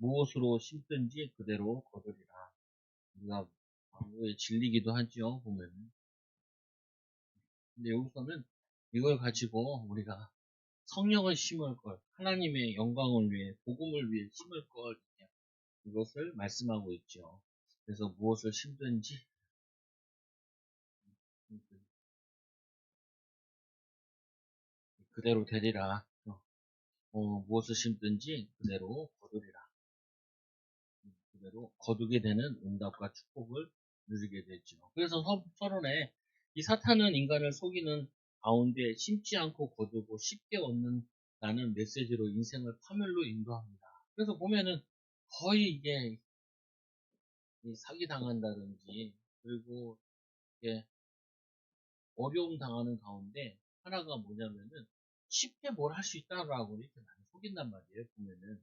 무엇으로 심든지 그대로 거두리라. 우리가 왜 진리기도 하죠, 보면은. 근데 여기서는 이걸 가지고 우리가 성령을 심을 걸, 하나님의 영광을 위해, 복음을 위해 심을 걸, 이것을 말씀하고 있죠. 그래서 무엇을 심든지 그대로 되리라. 무엇을 심든지 그대로 거두리라. 그대로 거두게 되는 응답과 축복을 누리게 되죠. 그래서 서론에 이 사탄은 인간을 속이는 가운데 심지 않고 거두고 쉽게 얻는다는 메시지로 인생을 파멸로 인도합니다. 그래서 보면은 거의 이게 사기 당한다든지 그리고 이게 어려움 당하는 가운데 하나가 뭐냐면은 쉽게 뭘 할 수 있다라고 이렇게 많이 속인단 말이에요. 보면은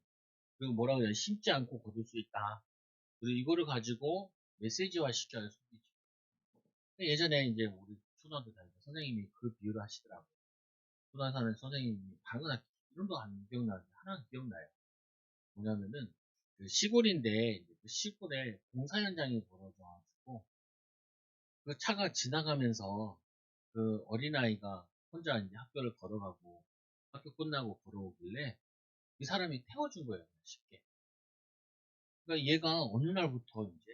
그리고 뭐라고 해야 심지 않고 거둘 수 있다. 그리고 이거를 가지고 메시지화 시켜야 속이죠. 예전에 이제 우리 초등학교 다닐 때 선생님이 그 비유를 하시더라고요. 초등학교 선생님이 다른 건 이름도 안 기억나는데 하나 기억나요. 뭐냐면은 그 시골인데 이제 그 시골에 공사 현장이 벌어져가지고 그 차가 지나가면서 그 어린아이가 혼자 이제 학교를 걸어가고 학교 끝나고 걸어오길래 이 사람이 태워준 거예요. 쉽게. 그러니까 얘가 어느 날부터 이제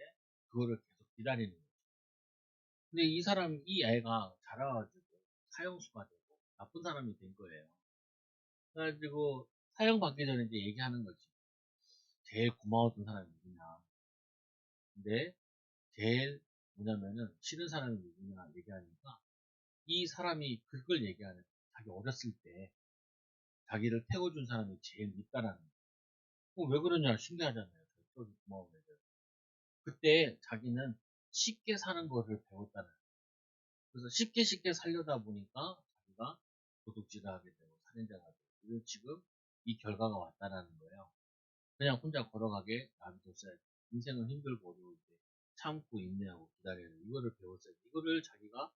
그거를 계속 기다리는 거예요. 근데 이 애가 자라가지고 사형수가 되고 나쁜 사람이 된 거예요. 그래가지고 사형 받기 전에 이제 얘기하는 거지. 제일 고마웠던 사람이 누구냐. 근데 제일 뭐냐면은 싫은 사람이 누구냐 얘기하니까 이 사람이 그걸 얘기하는 거예요. 자기 어렸을 때 자기를 태워준 사람이 제일 밉다라는 거예요. 왜 그러냐 신기하잖아요. 태워준 고마운 애들. 그때 자기는 쉽게 사는 것을 배웠다는 거예요. 그래서 쉽게 살려다 보니까 자기가 도둑질을 하게 되고 살인자가 되고 그리고 지금 이 결과가 왔다라는 거예요. 그냥 혼자 걸어가게 놔뒀어야 돼. 인생은 힘들고 어려울 때 참고 인내하고 기다려야 돼. 이거를 배웠어야 돼. 이거를 자기가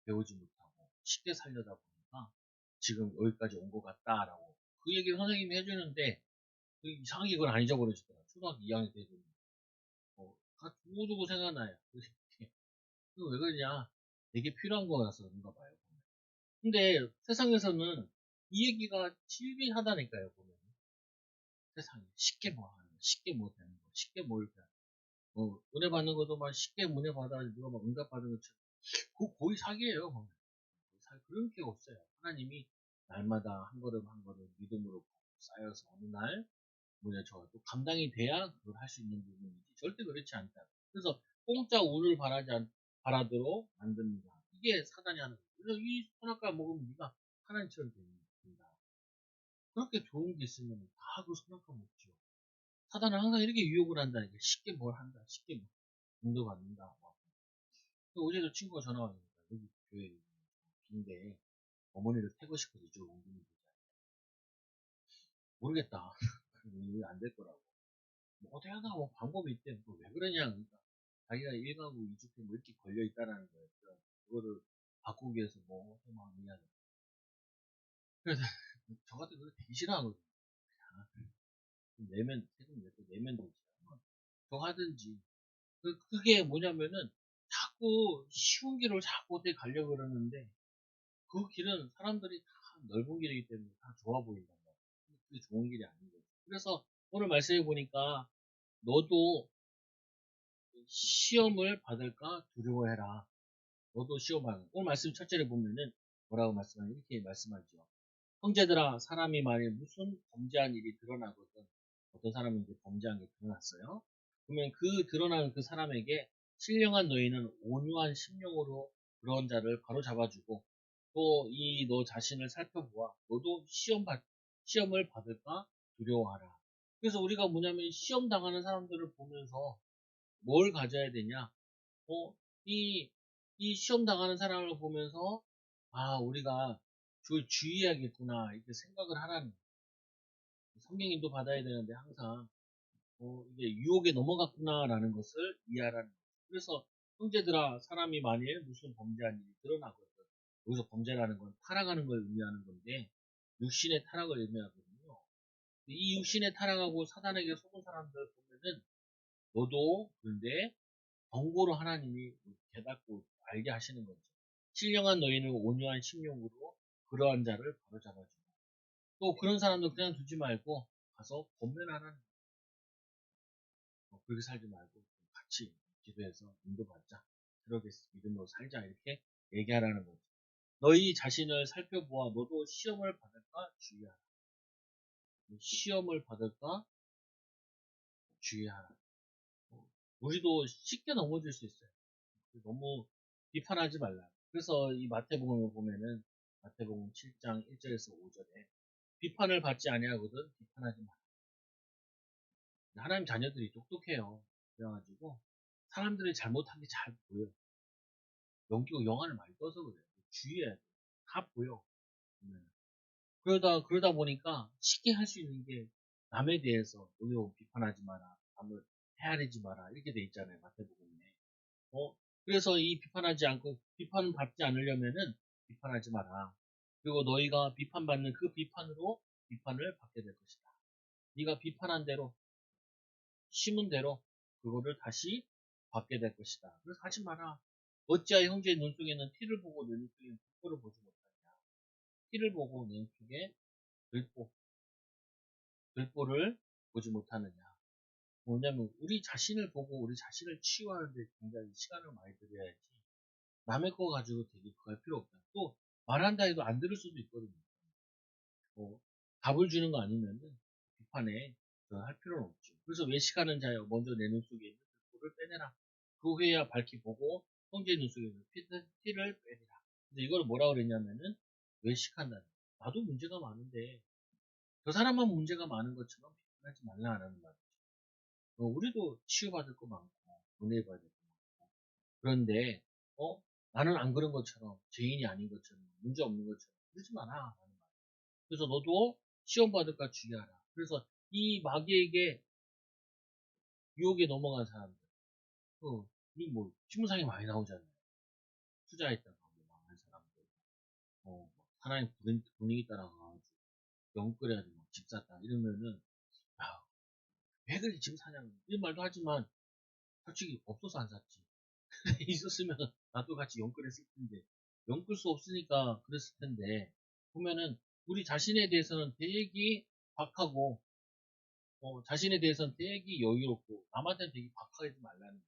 배우지 못하고 쉽게 살려다 보니까 지금 여기까지 온 것 같다라고 그 얘기를 선생님이 해주는데 이상하게 이걸 안 잊어버리시더라. 초등학교 2학년 때 해주는 다 두고두고 생각나요. 이거 왜 그러냐. 되게 필요한 거라서 그런가 봐요. 근데 세상에서는 이 얘기가 질비하다니까요, 보면. 세상에. 쉽게 뭐 하는 거, 쉽게 뭐 되는 거, 쉽게 뭐 이렇게 하는 거. 은혜 받는 것도 막 쉽게 은혜 받아가지고 누가 막 응답 받은 것처럼. 그거 거의 사기예요, 보면. 그런 게 없어요. 하나님이 날마다 한 걸음 한 걸음 믿음으로 쌓여서 어느 날 뭐냐 저도 감당이 돼야 그걸 할 수 있는 부분이지 절대 그렇지 않다. 그래서 공짜 우를 바라도록 만듭니다. 이게 사단이 하는 거예요. 그래서 이 선악과 먹으면 네가 하나님처럼 됩니다. 그렇게 좋은 게 있으면 다 그 선악과 먹죠. 사단은 항상 이렇게 유혹을 한다니까 쉽게 뭘 한다, 쉽게 뭐 공도받는다. 어제도 친구가 전화 왔는데 여기 교회 빈데 어머니를 태고 싶어서 이쪽으로 옮기면 되지 않냐. 모르겠다. 안 될 거라고. 뭐 어떻게 하다 뭐 방법이 있대. 뭐왜 그러냐. 그러니까 자기가 1가구 2주택 뭐 이렇게 걸려 있다라는 거예요. 그거를 바꾸기 위해서 뭐 막 이야기. 그래서 저 같은 거 되게 싫어하거든요. 세금 내면 되지. 저 하든지. 그게 뭐냐면은 자꾸 쉬운 길을 자꾸 어떻게 가려고 그러는데 그 길은 사람들이 다 넓은 길이기 때문에 다 좋아 보인단 말이에요. 그게 좋은 길이 아닌 거죠. 그래서 오늘 말씀해 보니까 너도 시험을 받을까 두려워해라. 너도 시험 받을. 오늘 말씀 첫 절에 보면은 뭐라고 말씀하냐 이렇게 말씀하죠. 형제들아 사람이 만일 무슨 범죄한 일이 드러나거든 어떤 사람이 이제 범죄한 게 드러났어요. 그러면 그 드러난 그 사람에게 신령한 너희는 온유한 심령으로 그런 자를 바로 잡아주고 또 이 너 자신을 살펴보아 너도 시험을 받을까 두려워하라. 그래서 우리가 뭐냐면 시험 당하는 사람들을 보면서 뭘 가져야 되냐? 어, 이, 이 시험 당하는 사람을 보면서, 아, 우리가 주의해야겠구나, 이렇게 생각을 하라는, 성경인도 받아야 되는데 항상, 이게 유혹에 넘어갔구나라는 것을 이해하라는 거죠. 그래서, 형제들아, 사람이 만일 무슨 범죄한 일이 드러나거든. 여기서 범죄라는 건 타락하는 걸 의미하는 건데, 육신의 타락을 의미하거든요. 이 육신에 타락하고 사단에게 속은 사람들 보면은 너도 그런데 경고로 하나님이 깨닫고 알게 하시는 거죠. 신령한 너희는 온유한 심령으로 그러한 자를 바로잡아주고 또 그런 사람들 그냥 두지 말고 가서 권면하는 그렇게 살지 말고 같이 기도해서 인도받자. 그렇게 믿음으로 살자 이렇게 얘기하라는 거죠. 너희 자신을 살펴보아 너도 시험을 받을까 주의하라. 시험을 받을까 주의하라. 우리도 쉽게 넘어질 수 있어요. 너무 비판하지 말라. 그래서 이 마태복음을 보면은 마태복음 7장 1절에서 5절에 비판을 받지 아니하거든 비판하지 마라. 하나님 자녀들이 똑똑해요. 그래가지고 사람들이 잘못한 게 잘 보여. 연기고 영안을 많이 떠서 그래요. 주의해야 돼. 다 보여. 보면은. 그러다 보니까 쉽게 할 수 있는 게 남에 대해서 너희 비판하지 마라. 남을 헤아리지 마라. 이렇게 돼 있잖아요. 마태복음에. 그래서 이 비판하지 않고 비판 받지 않으려면은 비판하지 마라. 그리고 너희가 비판받는 그 비판으로 비판을 받게 될 것이다. 네가 비판한 대로 심은 대로 그거를 다시 받게 될 것이다. 그래서 하지 마라. 어찌하여 형제의 눈 속에는 티를 보고 내 눈 속에는 들보를 보지 못하냐. 티를 보고 내 눈 속에 들보를 보지 못하느냐. 뭐냐면 우리 자신을 보고 우리 자신을 치유하는데 굉장히 시간을 많이 들여야지 남의 거 가지고 되게 그거 할 필요 없다. 또 말한다 해도 안 들을 수도 있거든요. 답을 주는 거 아니면은 비판에 할 필요는 없죠. 그래서 외식하는 자여 먼저 내 눈 속에 있는 들보를 빼내라. 그 후에야 밝히 보고 형제 눈 속에 있는 티를 빼내라. 근데 이걸 뭐라 그랬냐면은 외식한다는. 나도 문제가 많은데 저 사람만 문제가 많은 것처럼 비판하지 말라라는 말이죠. 우리도 치유받을 거 많고 은혜 받을 거 많고 그런데 나는 안 그런 것처럼 죄인이 아닌 것처럼 문제 없는 것처럼 그러지 마라 라는 말. 그래서 너도 시험 받을까 주의하라. 그래서 이 마귀에게 유혹에 넘어간 사람들 우리 뭐 신문상에 많이 나오잖아요. 투자했다가 뭐 망한 사람들 하나님 분위기 따라가가지고 영 끓여야지 집 샀다 이러면은 야, 왜 그렇게 집 사냐고 이런 말도 하지만 솔직히 없어서 안 샀지. 있었으면 나도 같이 연끌했을 텐데 연끌 수 없으니까 그랬을 텐데 보면은 우리 자신에 대해서는 되게 박하고 자신에 대해서는 되게 여유롭고 남한테는 되게 박하게 말라는 거예요.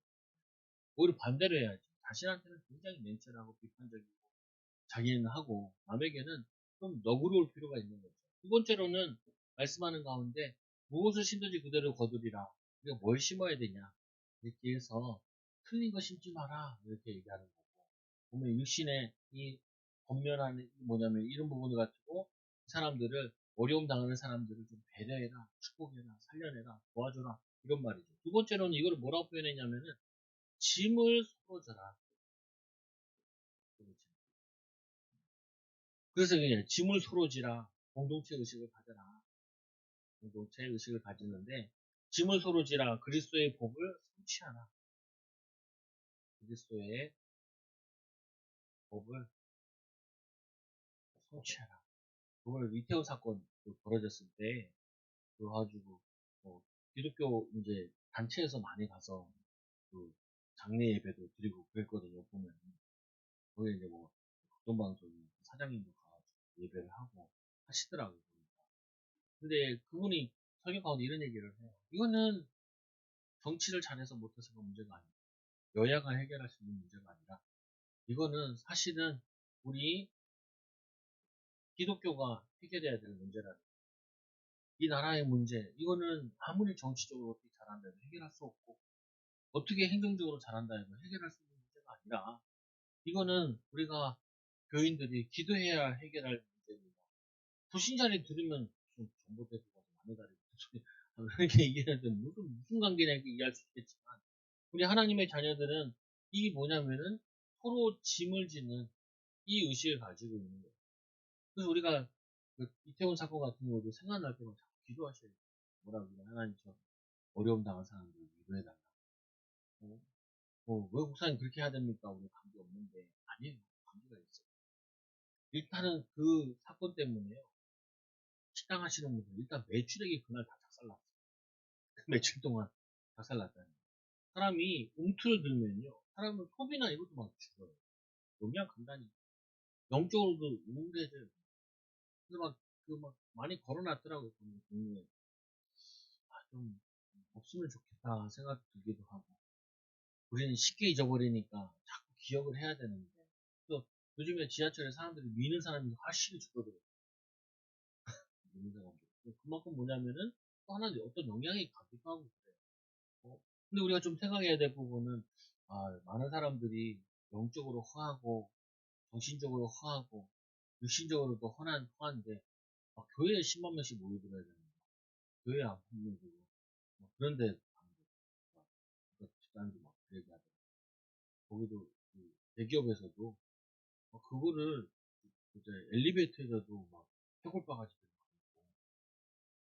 오히려 반대로 해야지. 자신한테는 굉장히 냉철하고 비판적이고 자기는 하고 남에게는 좀 너그러울 필요가 있는 거죠. 두 번째로는 말씀하는 가운데 무엇을 심든지 그대로 거두리라. 우리가 뭘 심어야 되냐 이렇게 해서 틀린 거 심지 마라 이렇게 얘기하는 거고 보면 육신의 이 권면하는 뭐냐면 이런 부분을 가지고 사람들을 어려움 당하는 사람들을 좀 배려해라 축복해라 살려내라 도와줘라 이런 말이죠. 두 번째로는 이걸 뭐라고 표현했냐면은 짐을 서로 져라. 그래서 그냥 짐을 서로 지라 공동체 의식을 가져라. 공동체 의식을 가지는데 짐을 서로 지라 그리스도의 복을 성취하라. 그리스도의 법을 성취하라. 그걸 이태원 사건 벌어졌을 때 그래가지고 기독교 이제 단체에서 많이 가서 그 장례 예배도 드리고 그랬거든요. 보면 거기 이제 뭐 극동방송 사장님도 가가지고 예배를 하고 하시더라고요. 근데 그분이 설교 가운데 이런 얘기를 해요. 이거는 정치를 잘해서 못해서가 문제가 아니라 여야가 해결할 수 있는 문제가 아니라 이거는 사실은 우리 기독교가 해결해야 될 문제라는 이 나라의 문제 이거는 아무리 정치적으로 어떻게 잘한다 해도 해결할 수 없고 어떻게 행정적으로 잘한다 해도 해결할 수 있는 문제가 아니라 이거는 우리가 교인들이 기도해야 해결할 문제입니다. 불신자를 들으면 무슨 전보대도가 마누다리 그렇게 얘기하는데 무슨 관계냐 이렇게 이해할 수 있겠지만 우리 하나님의 자녀들은 이게 뭐냐면은 서로 짐을 지는 이 의식을 가지고 있는 거예요. 그래서 우리가 그 이태원 사건 같은 경우도 생각날 때마다 자꾸 기도하셔야 돼요. 뭐라고 그래 하나님 저 어려움 당한 사람들 위로해달라. 왜 목사님 그렇게 해야 됩니까? 우리 관계 없는데 아니에요. 관계가 있어요. 일단은 그 사건 때문에요. 식당 하시는 분들 일단 매출액이 그날 다 작살났어요. 그 며칠 동안 작살났다는 거예요. 사람이 움트를 들면요. 사람은 소비나 이것도 막 죽어요. 영양 간단히. 영적으로도 우울해져요. 그래서 막 많이 걸어놨더라고요. 동네에. 좀 없으면 좋겠다 생각 들기도 하고. 우리는 쉽게 잊어버리니까 자꾸 기억을 해야 되는데. 또 요즘에 지하철에 사람들이 미는 사람이 확실히 줄어들어요. 미는 사람들. 그만큼 뭐냐면은 또 하나 어떤 영향이 가기도 하고 그래요. 근데 우리가 좀 생각해야 될 부분은 많은 사람들이 영적으로 허하고 정신적으로 허하고 육신적으로도 허한데 교회에 10만 명씩 모여들어야 되는 거 교회에 안 모여들고 그런데 가는 거 집단도 막 그 얘기하더라고. 거기도 그 대기업에서도 그거를 이제 엘리베이터에서도 막 해골바가지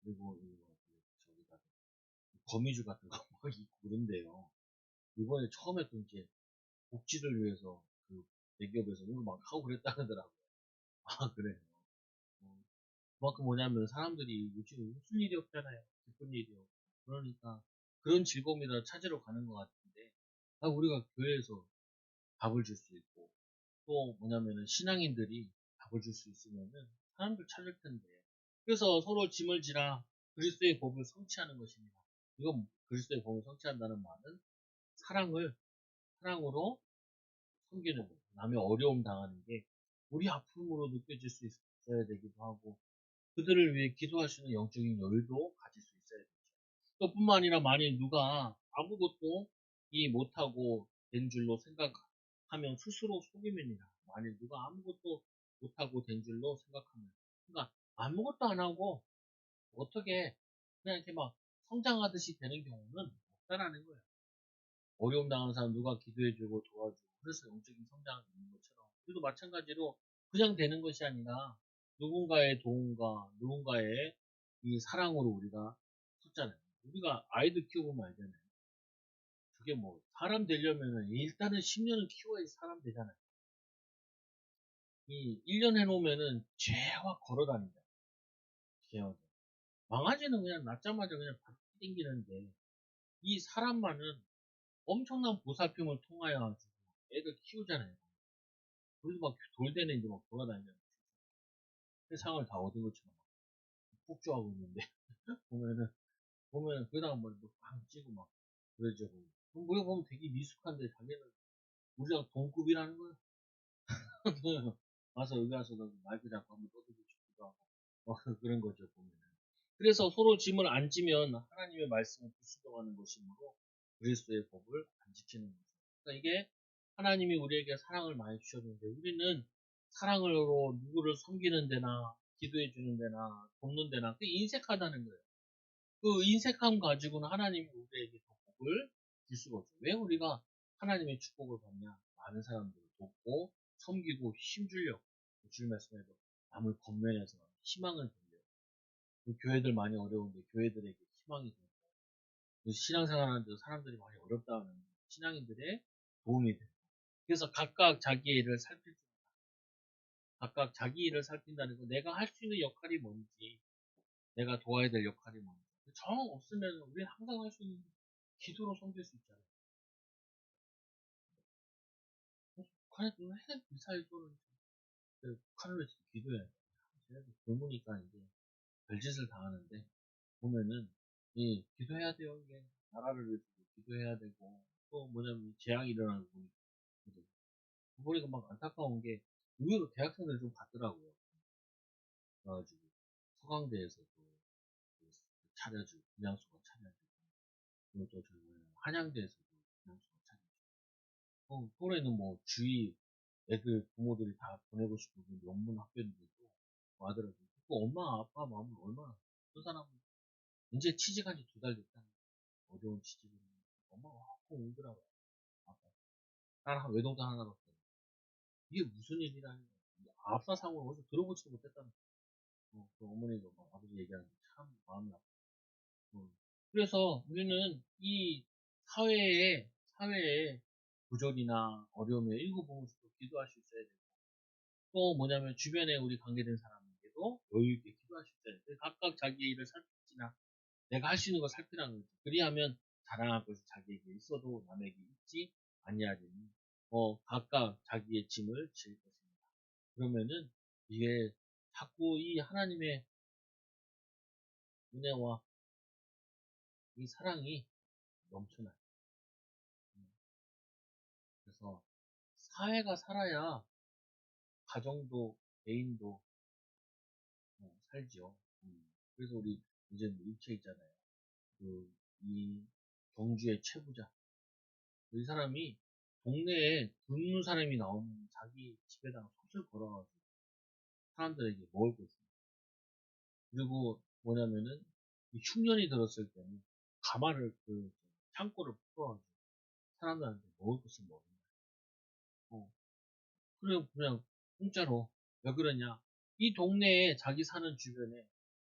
들고 그리고 이거 저기다 거미줄 같은 거 막 있고 그런데요. 이번에 처음에 또 이제 복지를 위해서 그 대기업에서 오늘 막 하고 그랬다 하더라고요. 그래요. 어, 그만큼 뭐냐면 사람들이 요즘 웃을 일이 없잖아요. 기쁜 일이 없고. 그러니까 그런 즐거움이라 찾으러 가는 것 같은데 우리가 교회에서 밥을 줄 수 있고 또 뭐냐면은 신앙인들이 밥을 줄 수 있으면은 사람들 찾을 텐데 그래서 서로 짐을 지라 그리스도의 법을 성취하는 것입니다. 이건 그리스도의 법을 성취한다는 말은 사랑으로 섬기는 거. 남의 어려움 당하는 게 우리 아픔으로 느껴질 수 있어야 되기도 하고 그들을 위해 기도할 수 있는 영적인 여유도 가질 수 있어야 되죠. 또 뿐만 아니라 만일 누가 아무것도 이 못하고 된 줄로 생각하면 스스로 속임입니다. 만일 누가 아무것도 못하고 된 줄로 생각하면 그러니까 아무것도 안 하고 어떻게 그냥 이렇게 막 성장하듯이 되는 경우는 없다라는 거예요. 어려움 당하는 사람 누가 기도해주고 도와주고 그래서 영적인 성장이 있는 것처럼 우리도 마찬가지로 그냥 되는 것이 아니라 누군가의 도움과 누군가의 이 사랑으로 우리가 섰잖아요. 우리가 아이들 키워보면 알잖아요. 그게 뭐 사람 되려면은 일단은 10년을 키워야 사람 되잖아요. 이 1년 해놓으면은 죄와 걸어다닌다. 죄와. 망아지는 그냥 낳자마자 그냥 밥 땡기는데 이 사람만은 엄청난 보살핌을 통하여 가지고 애들 키우잖아요. 우리도 막 돌대는 이제 막 돌아다니잖아요. 세상을 다 얻은 것처럼 폭주하고 있는데 보면은 그러다가 뭐빵 찌고 막 그러죠. 그럼 우리가 보면 되게 미숙한데 자기는 우리랑 동급이라는 거예요. 와서 여기 와서 마이크 잡고 한번 떠들고 싶기도 하고 그런 거죠 보면은. 그래서 서로 짐을 안 지면 하나님의 말씀을 불순종하는 것이므로 그리스도의 법을 안 지키는 거죠. 그러니까 이게 하나님이 우리에게 사랑을 많이 주셨는데 우리는 사랑으로 누구를 섬기는 데나 기도해 주는 데나 돕는 데나 그 인색하다는 거예요. 그 인색함 가지고는 하나님이 우리에게 더 복을 줄 수가 없어요. 왜 우리가 하나님의 축복을 받냐? 많은 사람들을 돕고 섬기고 힘주려 주님 말씀에도 남을 겉면에서 희망을 돌려 교회들 많이 어려운데 교회들에게 희망이 되고 신앙생활하는데 사람들이 많이 어렵다는 신앙인들의 도움이 돼요. 그래서 각각 자기 일을 살핀다는 거 내가 할 수 있는 역할이 뭔지 내가 도와야 될 역할이 뭔지 정 없으면 우리는 항상 할 수 있는 기도로 섬길 수 있잖아요. 북한에 핵 미사일 쏘는 북한을 위해서 기도해야 돼. 쟤네들 굶으니까 이제 별짓을 다 하는데 보면은 이 기도해야 돼요. 이게 나라를 위해서 기도해야 되고 또 뭐냐면 재앙이 일어나는 거 보니까 막 안타까운 게 의외로 대학생들 좀 갔더라고요. 그래가지고 서강대에서도 그 차려주고 분향소가 차려주고 그리고 또 저희 한양대에서도 분향소가 차려주고 서울에는 뭐 주위 애들 부모들이 다 보내고 싶은 그 명문 학교인데도 와더라고요. 그 엄마 아빠 마음은 얼마나 그 사람은 이제 취직한 지 2달 됐다는 어려운 취직을 엄마가 확 울더라고요. 아빠 딸 외동딸 하나밖에 이게 무슨 일이라는 거야. 압사상을 어디서 들어보지도 못했다는 그 어머니가 막 아버지 얘기하는 게 참 마음이 아파. 그래서 우리는 이 사회의 부조리나 어려움에 일구보면서도 기도할 수 있어야 되고 또 뭐냐면 주변에 우리 관계된 사람에게도 여유 있게 기도할 필요하시죠. 각각 자기 일을 살피나 내가 할 수 있는 걸 살피라는 거죠. 그리하면 자랑할 것이 자기에게 있어도 남에게 있지 아니하리니 각각 자기의 짐을 질 것입니다. 그러면은 이게 자꾸 이 하나님의 은혜와 이 사랑이 넘쳐나요. 그래서 사회가 살아야 가정도 개인도 살지요. 그래서 우리 이제 일체 있잖아요. 이 경주의 최부자. 이 사람이 동네에 굶는 사람이 나오면 자기 집에다가 솥을 걸어가지고 사람들에게 먹을 거 줍니다. 그리고 뭐냐면은 이 흉년이 들었을 때는 가마를 창고를 풀어가지고 사람들한테 먹을 것을 먹는다. 그래 그냥 공짜로. 왜 그러냐? 이 동네에 자기 사는 주변에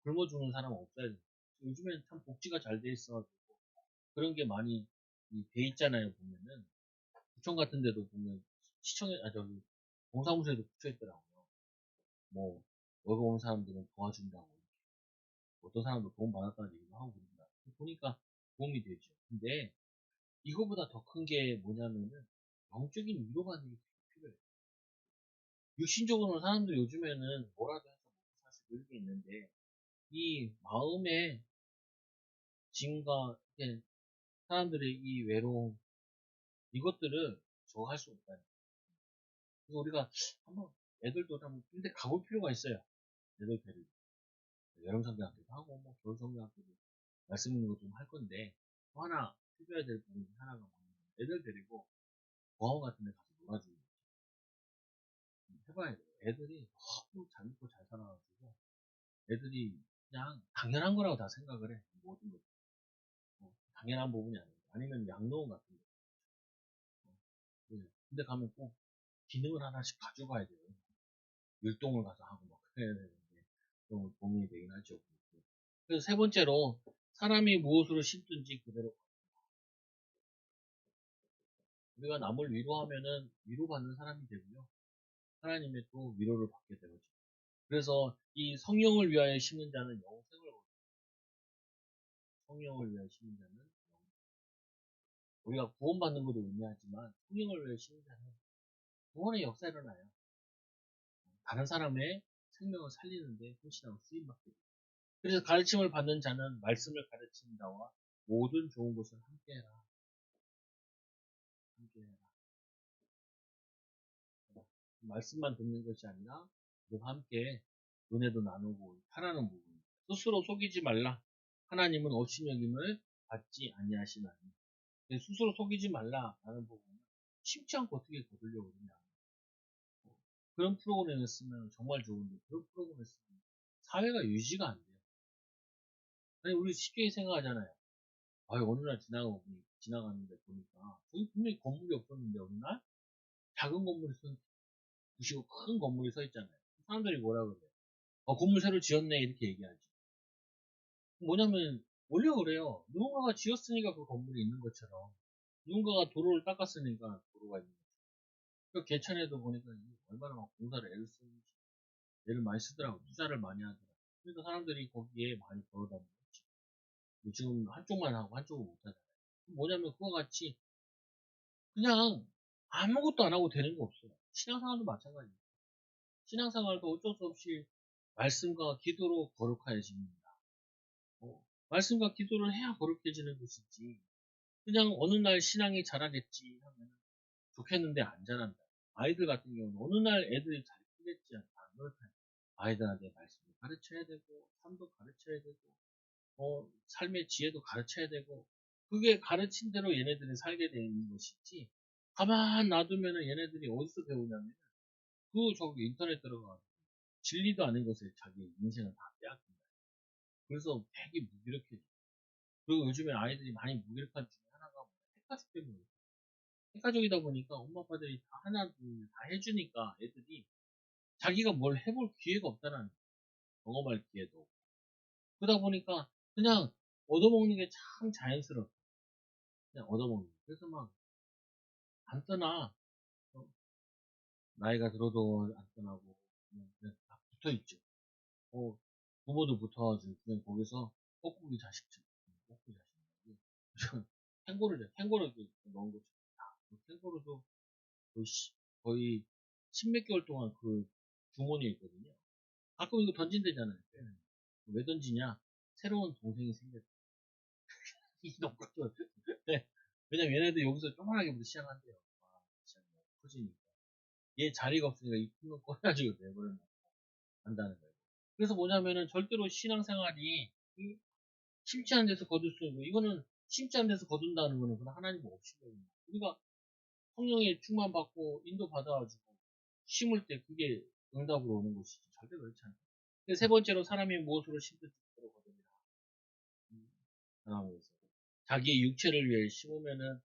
굶어 죽는 사람은 없어야 돼. 요즘엔 참 복지가 잘 돼 있어가지고 그런 게 많이 돼 있잖아요. 보면은 구청 같은 데도 보면 시청에 저기 동사무소에도 붙여 있더라고요. 뭐 월급 오는 사람들은 도와준다고 어떤 사람도 도움 받았다는 얘기도 하고 그런다. 보니까 도움이 되죠. 근데 이거보다 더 큰 게 뭐냐면은 영적인 위로받는 게 되게 필요해요. 육신적으로는 사람들이 요즘에는 뭐라도 해서 먹고 살 수 있는 게 있는데 이 마음의 짐과 사람들의 이 외로움 이것들을 저거 할 수 없다. 그래서 우리가 한번 애들도 한번 근데 가볼 필요가 있어요. 애들 데리고 여름 성경학교도 하고 뭐 겨울 성경학교도 말씀 있는 거 좀 할 건데 또 하나 해줘야 될 부분이 하나가 뭐냐면 애들 데리고 공원 같은 데 가서 놀아주는 거 해봐야 돼요. 애들이 너무 잘 먹고 잘 살아가지고 애들이 그냥 당연한 거라고 다 생각을 해. 모든 것. 당연한 부분이 아니고 아니면 양로원 같은 거. 근데 가면 꼭 기능을 하나씩 가져가야 돼요. 율동을 가서 하고 막 그래야 되는데 좀 고민이 되긴 하죠. 그래서 세 번째로 사람이 무엇으로 심든지 그대로 우리가 남을 위로하면은 위로받는 사람이 되고요. 하나님의 또 위로를 받게 되죠. 그래서 이 성령을 위하여 심는 자는 영생을 얻고 성령을 위하여 심는 자는 우리가 구원받는 것도 의미하지만 성령을 위하여 심는 자는 구원의 역사 일어나요. 다른 사람의 생명을 살리는데 헌신하고 쓰임받게 돼요. 그래서 가르침을 받는 자는 말씀을 가르치는 자와 모든 좋은 것을 함께해라. 함께해라. 말씀만 듣는 것이 아니라 그와 함께 은혜도 나누고 하라는 부분. 스스로 속이지 말라. 하나님은 업신여김을 받지 아니하시나니. 스스로 속이지 말라라는 부분은 쉽지 않고 어떻게 거두려고 그러냐. 그런 프로그램을 쓰면 정말 좋은데 그런 프로그램을 쓰면 사회가 유지가 안 돼요. 아니 우리 쉽게 생각하잖아요. 어느 날 지나가는데 보니까 저기 분명히 건물이 없었는데 어느 날 작은 건물이 부시고 큰 건물이 서 있잖아요. 사람들이 뭐라 그래요? 건물 새로 지었네 이렇게 얘기하지. 뭐냐면 원래 그래요. 누군가가 지었으니까 그 건물이 있는 것처럼 누군가가 도로를 닦았으니까 도로가 있는 거죠. 그 개천에도 보니까 얼마나 막 공사를 애를 쓰는지 애를 많이 쓰더라고. 투자를 많이 하더라고. 그러니까 사람들이 거기에 많이 걸어다니는 거지. 지금 한쪽만 하고 한쪽은 못 하잖아요. 뭐냐면 그와 같이 그냥 아무것도 안 하고 되는 거 없어요. 신앙생활도 마찬가지예요. 신앙생활도 어쩔 수 없이 말씀과 기도로 거룩해집니다. 말씀과 기도를 해야 거룩해지는 것이지. 그냥 어느 날 신앙이 자라겠지 하면 좋겠는데 안 자란다. 아이들 같은 경우는 어느 날 애들이 잘 크겠지 않다. 그렇다. 아이들한테 말씀을 가르쳐야 되고, 삶도 가르쳐야 되고, 삶의 지혜도 가르쳐야 되고, 그게 가르친 대로 얘네들이 살게 되는 것이지, 가만 놔두면은 얘네들이 어디서 배우냐면, 저기 인터넷 들어가 진리도 아닌 것을 자기 인생을 다 빼앗긴다. 그래서 되게 무기력해져. 그리고 요즘에 아이들이 많이 무기력한 중에 하나가 핵가족 때문에. 핵가족이다 보니까 엄마 아빠들이 다 하나, 둘, 다 해주니까 애들이 자기가 뭘 해볼 기회가 없다는 경험할 기회도 없고. 그러다 보니까 그냥 얻어먹는 게 참 자연스럽고 그냥 얻어먹는 거. 그래서 막 안 떠나. 어, 나이가 들어도 안 떠나고 그냥 다 붙어있죠. 부모들 붙어가지고 그냥 거기서 뻐꾸기 자식들, 뻐꾸기 자식. 캥거루 이렇게 넣은 거죠. 캥거루도 거의, 거의 십몇 개월 동안 그 주머니에 있거든요. 가끔 이거 던진대잖아요. 왜 던지냐? 새로운 동생이 생겼다. 이런 것도. 네. 왜냐면 얘네들 여기서 조그만하게부터 시작한대요. 와, 진짜 커지니까. 얘 자리가 없으니까 이 큰 거 꺼내가지고 내버려 놓고 한다는 거예요. 그래서 뭐냐면은 절대로 신앙생활이 이 심지 않은 데서 거둘 수 있고, 이거는 심지 않은 데서 거둔다는 거는 그건 하나님 없이거든요. 우리가 성령의 충만 받고 인도 받아가지고 심을 때 그게 응답으로 오는 것이지 절대 그렇지 않아요. 세 번째로 사람이 무엇으로 심든지 그대로 거둡니다. 하나님께서 자기의 육체를 위해 심으면은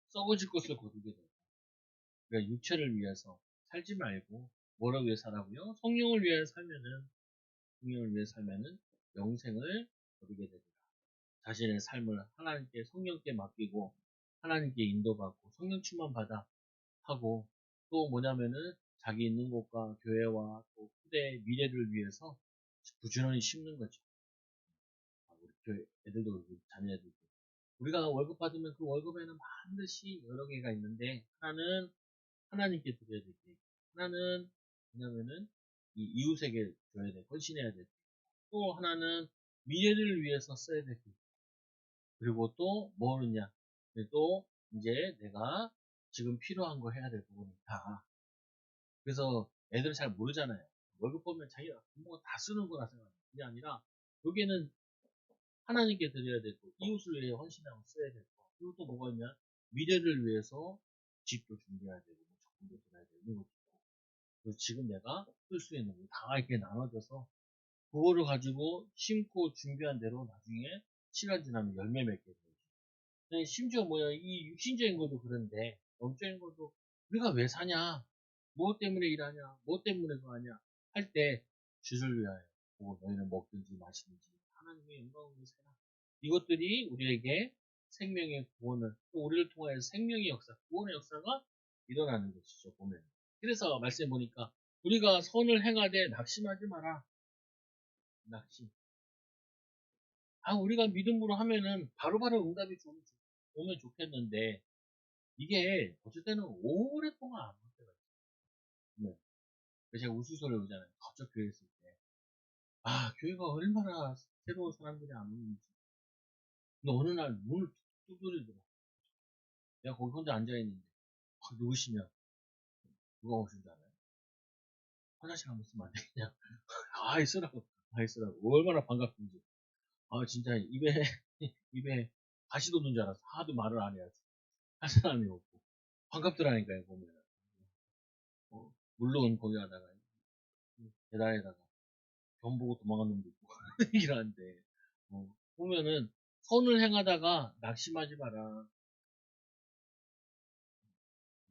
썩어질 것을 거두게 돼요. 그러니까 육체를 위해서 살지 말고 뭐를 위해 살라고요? 성령을 위해 살면은 영생을 거두게 됩니다. 자신의 삶을 하나님께 성령께 맡기고 하나님께 인도받고 성령 충만 받아 하고 또 뭐냐면은 자기 있는 곳과 교회와 또 후대의 미래를 위해서 부지런히 심는 거죠. 우리 교회 애들도 그렇고 자녀애들도 우리가 월급 받으면 그 월급에는 반드시 여러 개가 있는데 하나는 하나님께 드려야 될 게, 하나는 뭐냐면은 이 이웃에게 줘야 돼, 헌신해야 될 게, 또 하나는 미래를 위해서 써야 될 게, 그리고 또 뭐느냐, 또 이제 내가 지금 필요한 거 해야 될 부분이 다. 그래서 애들은 잘 모르잖아요. 월급 보면 자기가 부모가 다 쓰는 거라 생각해요. 그게 아니라 여기에는 하나님께 드려야 되고 이웃을 위해 헌신하고 써야 되고 그리고 또 뭐가 있냐, 미래를 위해서 집도 준비해야 되고 적금도 들어야 되고 이런 것도 있고, 그래서 지금 내가 쓸 수 있는 거 다 이렇게 나눠져서 그거를 가지고 심고 준비한 대로 나중에 시간 지나면 열매 맺게 되죠. 심지어 뭐야, 이 육신적인 것도 그런데 영적인 것도 우리가 왜 사냐, 뭐 때문에 일하냐, 뭐 때문에 그거 하냐 할 때 주를 위하여 뭐 너희는 먹든지 마시든지 하나님의 영광을 위해서 해라. 이것들이 우리에게 생명의 구원을, 또 우리를 통하여 생명의 역사, 구원의 역사가 일어나는 것이죠, 보면. 그래서 말씀해 보니까 우리가 선을 행하되 낙심하지 마라. 낙심. 우리가 믿음으로 하면은 바로바로 응답이 오면 좋겠는데 이게 어쩔 때는 오랫동안 안 올 때가 있어요. 네. 그래서 제가 우스소리를 오잖아요. 갑자기 교회 있을 때. 교회가 얼마나 새로운 사람들이 안 오는지. 근데 어느 날 문을 뚝 두드리더라. 내가 거기 혼자 앉아있는데, 누구시냐? 누가 오신 줄 알아요? 화장실 한번 쓰면 안 되겠냐? 있으라고. 있으라고. 얼마나 반갑던지. 진짜 입에 가시 돋는 줄 알았어. 하도 말을 안 해야지. 할 사람이 없고. 반갑더라니까요, 보면. 물론 거기 가다가, 계단에다가, 돈 보고 도망간 놈도 있고, 이러는데, 보면은, 선을 행하다가 낙심하지 마라.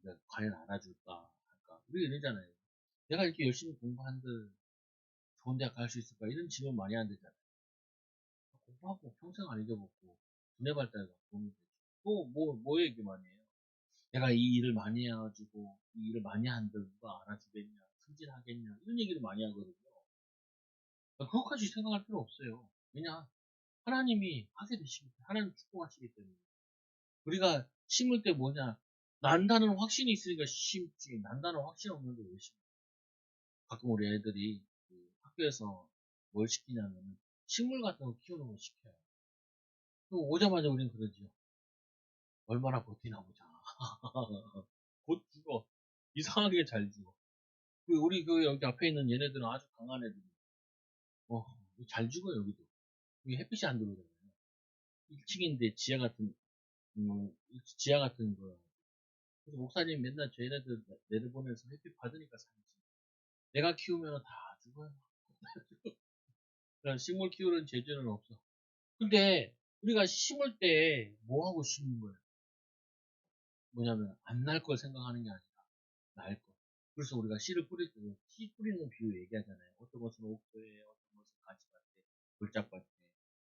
그러니까 과연 알아줄까? 할까? 우리 이러잖아요. 내가 이렇게 열심히 공부한들 좋은 대학 갈 수 있을까? 이런 질문 많이 안 되잖아요. 공부하고 평생 안 잊어먹고, 두뇌 발달에 도움이 되지. 또, 뭐 얘기 많이 해요? 내가 이 일을 많이 해가지고, 이 일을 많이 한들 누가 알아주겠냐? 승진하겠냐? 이런 얘기를 많이 하거든요. 그것까지 생각할 필요 없어요. 왜냐? 하나님이 하게 되시기 때문에, 하나님 축복하시기 때문에. 우리가 심을 때 뭐냐? 난다는 확신이 있으니까 심지, 난다는 확신 없는데 왜 심어? 가끔 우리 애들이 그 학교에서 뭘 시키냐면 식물 같은 거 키우는 걸 시켜요. 또 오자마자 우리는 그러지요. 얼마나 버티나 보자. 곧 죽어. 이상하게 잘 죽어. 우리 그 여기 앞에 있는 얘네들은 아주 강한 애들이. 잘 죽어 여기도. 여기 햇빛이 안 들어오잖아요. 1층인데 지하 같은 거. 그래서 목사님 맨날 저희네들 내려보내서 햇빛 받으니까 살지. 내가 키우면 다 죽어요. 그런 식물 키우는 재주는 없어. 근데 우리가 심을 때 뭐 하고 심는 거예요? 뭐냐면 안 날 걸 생각하는 게 아니라 날 거. 그래서 우리가 씨를 뿌릴 때 씨 뿌리는 비유 얘기하잖아요. 어떤 것은 옥토에, 어떤 것은 가지밭에, 돌짝밭에,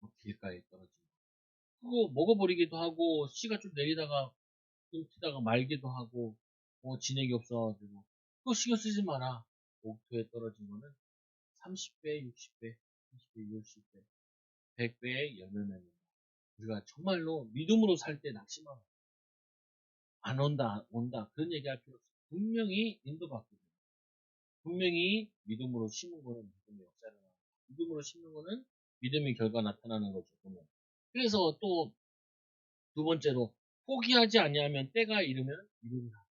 뭐 길가에 떨어진 거. 그거 먹어버리기도 하고 씨가 좀 내리다가 끊기다가 말기도 하고 진액이 없어가지고 그거 신경 쓰지 마라. 옥토에 떨어진 거는 30배, 60배, 30배, 60배, 100배의 열매맺는다. 우리가 정말로 믿음으로 살 때 낙심하면 안 온다, 온다. 그런 얘기 할 필요 없어. 분명히 인도받게 돼. 분명히 믿음으로 심은 거는 믿음의 역사를 하고, 믿음으로 심는 거는 믿음의 결과 나타나는 거죠. 보면. 그래서 또 두 번째로 포기하지 아니하면 때가 이르면 이르리라.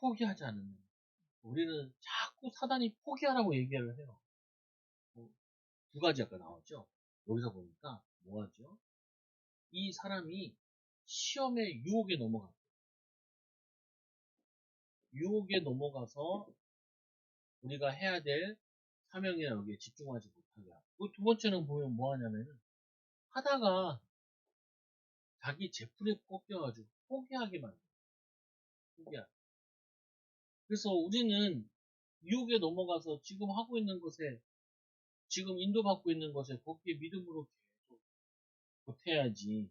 포기하지 않으면 우리는 자꾸 사단이 포기하라고 얘기를 해요. 두 가지 아까 나왔죠. 여기서 보니까 뭐 하죠? 이 사람이 시험의 유혹에 넘어갔어요. 유혹에 넘어가서 우리가 해야 될 사명이나 여기에 집중하지 못하게 하고, 그 두 번째는 보면 뭐 하냐면은 하다가 자기 제풀에 꺾여가지고 포기하게 만들어요. 포기하게. 그래서 우리는 유혹에 넘어가서 지금 하고 있는 것에, 지금 인도받고 있는 것에 거기에 믿음으로 계속 보태야지.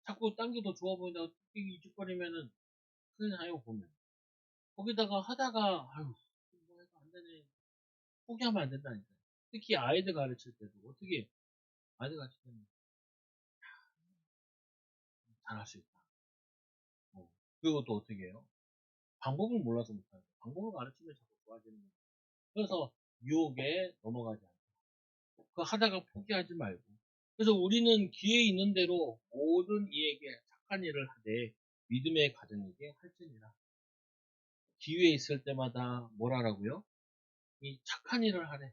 자꾸 딴 게 더 좋아 보인다고 이죽거리면은 큰일 나요, 보면. 거기다가 하다가, 아유, 뭐 해도 안 되네. 포기하면 안 된다니까. 특히 아이들 가르칠 때도 어떻게, 아이들 가르칠 때는 잘할 수 있다. 그리고 또 어떻게 해요? 방법을 몰라서 못하는 거예요. 방법을 가르치면 자꾸 좋아지는 거예요. 그래서 유혹에 넘어가지 않고, 그 하다가 포기하지 말고. 그래서 우리는 기회 있는 대로 모든 이에게 착한 일을 하되 믿음의 가정에게 할지니라. 기회 있을 때마다 뭘 하라고요? 이 착한 일을 하래.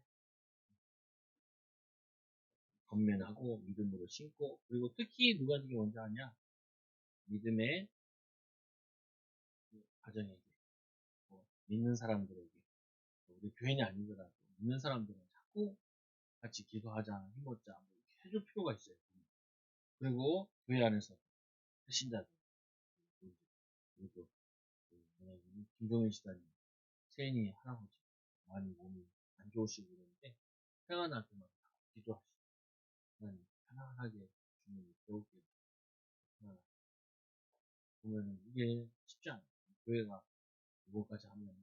건면하고 믿음으로 심고, 그리고 특히 누가 이게 먼저 하냐? 믿음의 가정에게, 믿는 사람들에게, 우리 교인이 아니더라도 믿는 사람들은 자꾸 같이 기도하자, 힘먹자, 뭐 이렇게 해줄 필요가 있어요. 그리고 교회 안에서 신자들, 그리고 김종인 시다님, 세인이 할아버지 많이 몸이 안 좋으시고 그러는데 평안할 때마다 기도하시고, 하나님 편안하게 주님을 배울게요. 보면 이게 쉽지 않아요. 교회가 이거까지 하면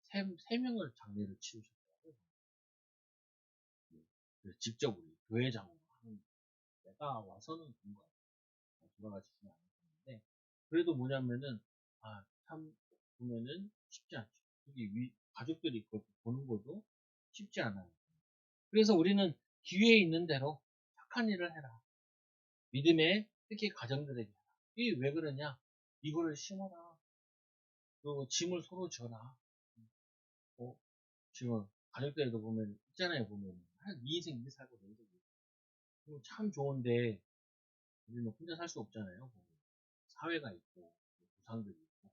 세 명을 장례를 치우셨더라고요. 직접 우리 교회장으로 하는, 내가 와서는 본 거야. 돌아가시지는 않았는데, 그래도 뭐냐면은, 참, 보면은 쉽지 않죠. 특히 가족들이 그걸 보는 것도 쉽지 않아요. 그래서 우리는 기회에 있는 대로 착한 일을 해라. 믿음에, 특히 가정들에게 해라. 이게 왜 그러냐? 이거를 심어라. 그리고 짐을 서로 져라. 어, 지금 가족들에도 보면 있잖아요. 보면 한 네 인생 이렇게 살고 내 인생 이렇게. 그리고 참 좋은데 우리는 혼자 살 수 없잖아요. 보면. 사회가 있고 조상들이 있고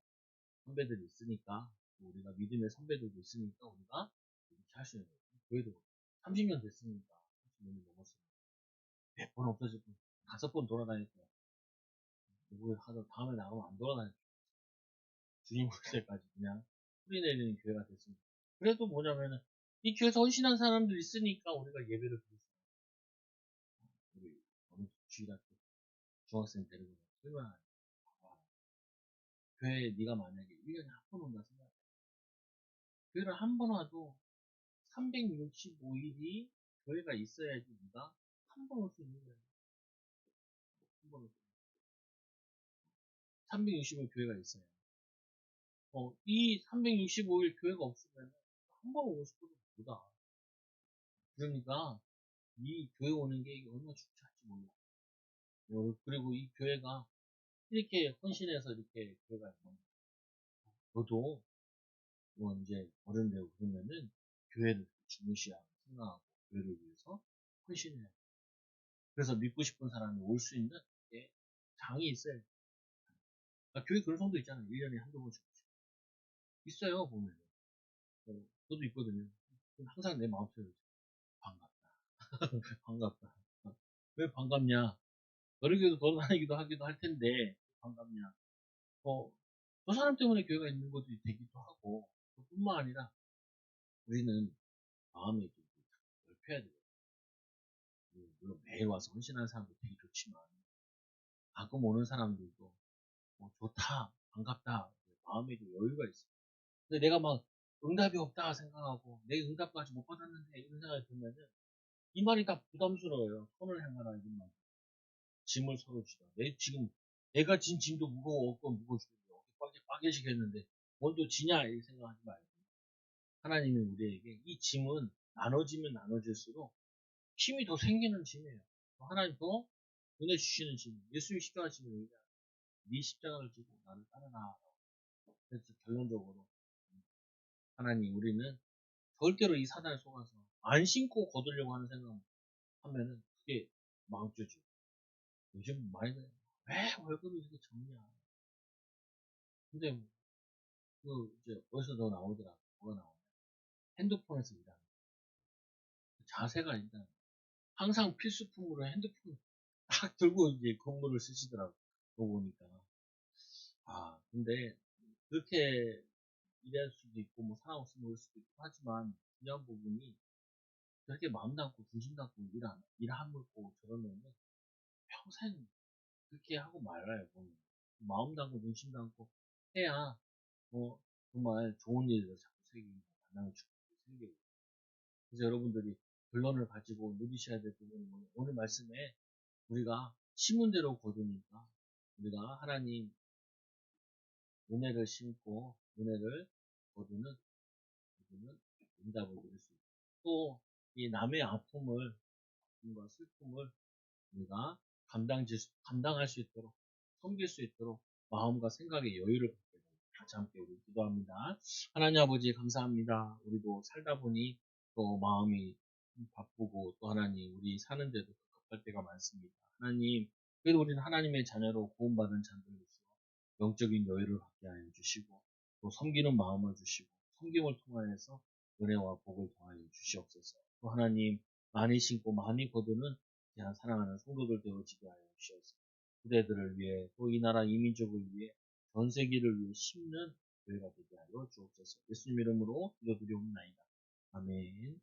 선배들이 있으니까, 우리가 믿음의 선배들도 있으니까 우리가 이렇게 할 수 있는 거예요. 교회도 30년 됐으니까, 30년이 넘었으니까 100번 없어지고 5번 돌아다닐 거야. 누구 하다 다음에 나가면 안 돌아다닐 거야. 주님 올 때까지 그냥 뿌리 내리는 교회가 됐습니다. 그래도 뭐냐면은 이 교회에서 헌신한 사람들이 있으니까 우리가 예배를 드릴 수 있어요. 우리 어느 주일학교 중학생 데리고 설교하는, 교회에 네가 만약에 1년에 한 번 온다 생각해. 교회를 한 번 와도 365일이 교회가 있어야지 네가 한 번 올 수 있는 거야. 한 번 올 수. 365일 교회가 있어요. 이 365일 교회가 없으면 한 번 오고 싶어도 못 와. 그러니까 이 교회 오는 게 얼마나 중요할지 몰라. 그리고 이 교회가 이렇게 헌신해서 이렇게 교회가 있는, 너도 뭐 이제 어른 되고 그러면은 교회를 중요시하고 생각하고 교회를 위해서 헌신해야 돼. 그래서 믿고 싶은 사람이 올 수 있는 게 장이 있어요. 교회 그런 성도 있잖아요. 1년에 한두 번씩 있어요. 보면 저도 있거든요. 항상 내 마음속에 반갑다. 반갑다. 왜 반갑냐? 여러 교회도 돌아다니기도 하기도 할 텐데 반갑냐? 저 사람 때문에 교회가 있는 것도 되기도 하고, 뿐만 아니라 우리는 마음이 좀 넓혀야 돼요. 물론 매일 와서 헌신하는 사람도 되게 좋지만 가끔 오는 사람들도 좋다, 반갑다, 마음에 좀 여유가 있어. 근데 내가 막 응답이 없다 생각하고 내 응답까지 못 받았는데 이런 생각이 들면은 이 말이 다 부담스러워요. 손을 행하라 이런 말. 짐을 서로 지라. 지금 내가 진 짐도 무거워 없고 무거워 죽겠는데 어깨 빠개지겠는데 뭘 또 지냐 이렇게 생각하지 말고 하나님이 우리에게 이 짐은 나눠지면 나눠질수록 힘이 더 생기는 짐이에요. 하나님 더 은혜 주시는 짐. 예수님 십자가 짐을 얘기하는 네 십자가를 지고 나를 따르라. 그래서 결론적으로 하나님 우리는 절대로 이 사단에 속아서 안 신고 거두려고 하는 생각 하면은 그게 망조죠. 요즘 많이 그래요. 왜 월급이 이렇게 적냐. 근데 이제 어디서 더 나오더라. 뭐가 나오냐. 핸드폰에서 일하는 자세가 일단 항상 필수품으로 핸드폰 딱 들고 이제 근무를 쓰시더라고. 그거 보니까. 근데 그렇게 일할 수도 있고 뭐 사람 없으면 올 수도 있고 하지만 중요한 부분이 그렇게 마음 담고 중심 담고 일하고 저러면은 평생 그렇게 하고 말아요 보면 마음 담고 중심 담고 해야 뭐 정말 좋은 일을 자꾸 세계에 만나는 축복이 생기고 그래서 여러분들이 결론을 가지고 누리셔야 될 부분은 오늘 말씀에 우리가 심은 대로 거두니까 우리가 하나님 은혜를 심고 은혜를 거두는 응답을 드릴 수 있고 또 이 남의 아픔을 과 슬픔을 우리가 감당할 수 있도록 섬길 수 있도록 마음과 생각의 여유를 갖게 됩니다. 같이 함께 우리 기도합니다. 하나님 아버지 감사합니다. 우리도 살다 보니 또 마음이 바쁘고 또 하나님 우리 사는데도 급할 때가 많습니다. 하나님 그래도 우리는 하나님의 자녀로 구원받은 자들로서 영적인 여유를 갖게 하여 주시고 또 섬기는 마음을 주시고 섬김을 통하여서 은혜와 복을 더하여 주시옵소서. 또 하나님 많이 심고 많이 거두는 귀한 사랑하는 성도들 되어지게 하여 주시옵소서. 그대들을 위해 또 이 나라 이민족을 위해 전 세계를 위해 심는 교회가 되게 하여 주옵소서. 예수님 이름으로 기도드리옵나이다. 아멘.